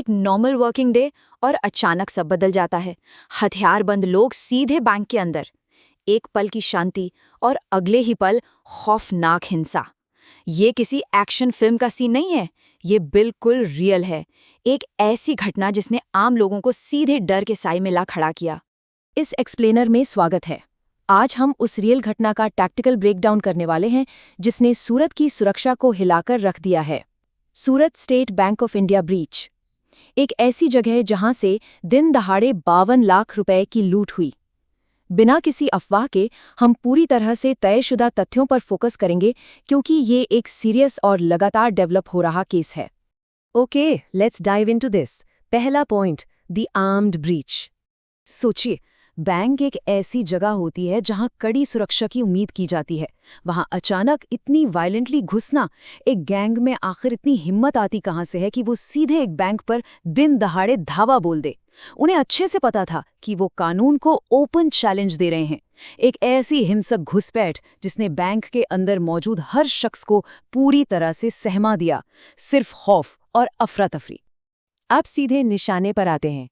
एक normal working day और अचानक सब बदल जाता है। हथियारबंद लोग सीधे बैंक के अंदर। एक पल की शांति और अगले ही पल खौफनाक हिंसा। ये किसी एक्शन फिल्म का सीन नहीं है, ये बिल्कुल रियल है। एक ऐसी घटना जिसने आम लोगों को सीधे डर के साए में ला खड़ा किया। इस एक्सप्लेनर में स्वागत है। आज हम उस रियल घटना का टैक्टिकल ब्रेकडाउन करने वाले हैं जिसने सूरत की सुरक्षा को हिलाकर रख दिया है। Surat State Bank of India breach, एक ऐसी जगह जहां से दिन दहाड़े 52 लाख रुपए की लूट हुई। बिना किसी अफवाह के हम पूरी तरह से तयशुदा तथ्यों पर फोकस करेंगे क्योंकि ये एक सीरियस और लगातार डेवलप हो रहा केस है। Okay, let's dive into this. पहला पॉइंट, द आर्म्ड ब्रीच। सोचिए, बैंक एक ऐसी जगह होती है जहां कड़ी सुरक्षा की उम्मीद की जाती है। वहां अचानक इतनी वायलेंटली घुसना, एक गैंग में आखिर इतनी हिम्मत आती कहां से है कि वो सीधे एक बैंक पर दिन दहाड़े धावा बोल दे। उन्हें अच्छे से पता था कि वो कानून को ओपन चैलेंज दे रहे हैं। एक ऐसी हिंसक घुसपैठ जिसने बैंक के अंदर मौजूद हर शख्स को पूरी तरह से सहमा दिया, सिर्फ खौफ और अफरा तफरी। अब सीधे निशाने पर आते हैं।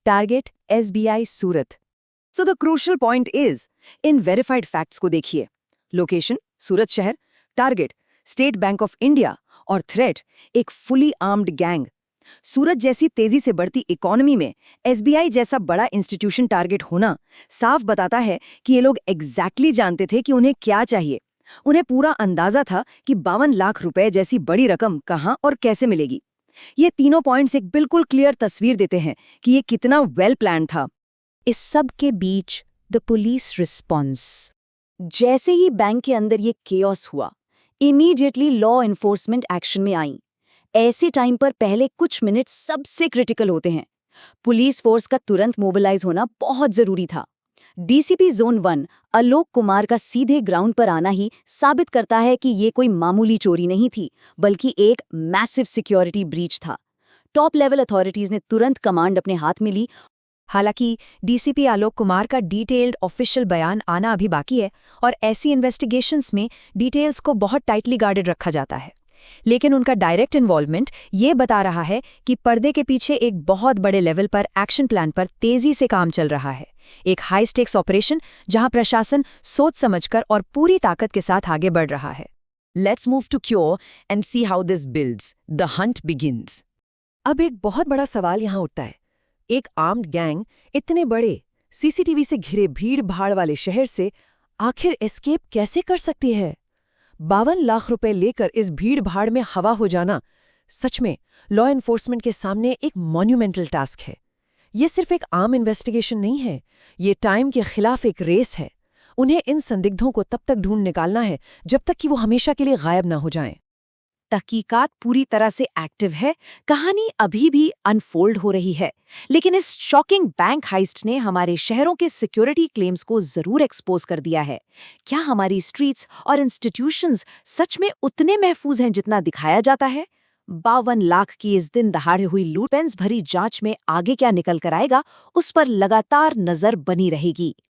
Target SBI Surat. So the crucial point is, in verified facts को देखिए। लोकेशन सूरत शहर, target state Bank of India और थ्रेट एक फुली आर्म्ड गैंग। सूरत जैसी तेजी से बढ़ती इकोनॉमी में SBI जैसा बड़ा इंस्टीट्यूशन टारगेट होना साफ बताता है कि ये लोग एग्जैक्टली जानते थे कि उन्हें क्या चाहिए। उन्हें पूरा अंदाजा था कि 52 लाख रुपए जैसी बड़ी रकम कहां और कैसे मिलेगी। ये तीनों पॉइंट्स एक बिल्कुल क्लियर तस्वीर देते हैं कि ये कितना वेल प्लान था। इस सब के बीच द पुलिस रिस्पॉन्स। जैसे ही बैंक के अंदर ये केओस हुआ, इमीडिएटली लॉ एनफोर्समेंट एक्शन में आई। ऐसे टाइम पर पहले कुछ मिनट सबसे क्रिटिकल होते हैं। पुलिस फोर्स का तुरंत मोबिलाइज होना बहुत जरूरी था। DCP Zone 1 आलोक कुमार का सीधे ग्राउंड पर आना ही साबित करता है कि ये कोई मामूली चोरी नहीं थी, बल्कि एक मैसिव सिक्योरिटी ब्रीच था। टॉप लेवल अथॉरिटीज ने तुरंत कमांड अपने हाथ में ली। हालांकि DCP आलोक कुमार का डिटेल्ड ऑफिशियल बयान आना अभी बाकी है और ऐसी इन्वेस्टिगेशंस में डिटेल्स को बहुत टाइटली गार्डेड रखा जाता है। लेकिन उनका डायरेक्ट इन्वॉल्वमेंट ये बता रहा है कि पर्दे के पीछे एक बहुत बड़े लेवल पर एक्शन प्लान पर तेजी से काम चल रहा है। एक हाई स्टेक्स ऑपरेशन जहां प्रशासन सोच समझकर और पूरी ताकत के साथ आगे बढ़ रहा है। Let's move to Cure and see how this builds. The hunt begins. अब एक बहुत बड़ा सवाल यहाँ उठता है। एक आर्म्ड गैंग इतने बड़े CCTV से घिरे भीड़ भाड़ वाले शहर से आखिर एस्केप कैसे कर सकती है? 52 लाख रुपए लेकर इस भीड़ भाड़ में हवा हो जाना सच में लॉ एनफोर्समेंट के सामने एक मॉन्यूमेंटल टास्क है। ये सिर्फ एक आम इन्वेस्टिगेशन नहीं है, ये टाइम के खिलाफ एक रेस है। उन्हें इन संदिग्धों को तब तक ढूंढ निकालना है जब तक कि वो हमेशा के लिए गायब ना हो जाएं। तहकीकात पूरी तरह से एक्टिव है, कहानी अभी भी अनफोल्ड हो रही है। लेकिन इस शॉकिंग बैंक हाइस्ट ने हमारे शहरों के सिक्योरिटी क्लेम्स को जरूर एक्सपोज कर दिया है। क्या हमारी स्ट्रीट्स और इंस्टीट्यूशंस सच में उतने महफूज हैं जितना दिखाया जाता है? 52 लाख की इस दिन दहाड़े हुई लूटपेंस भरी जांच में आगे क्या निकल कर आएगा, उस पर लगातार नजर बनी रहेगी।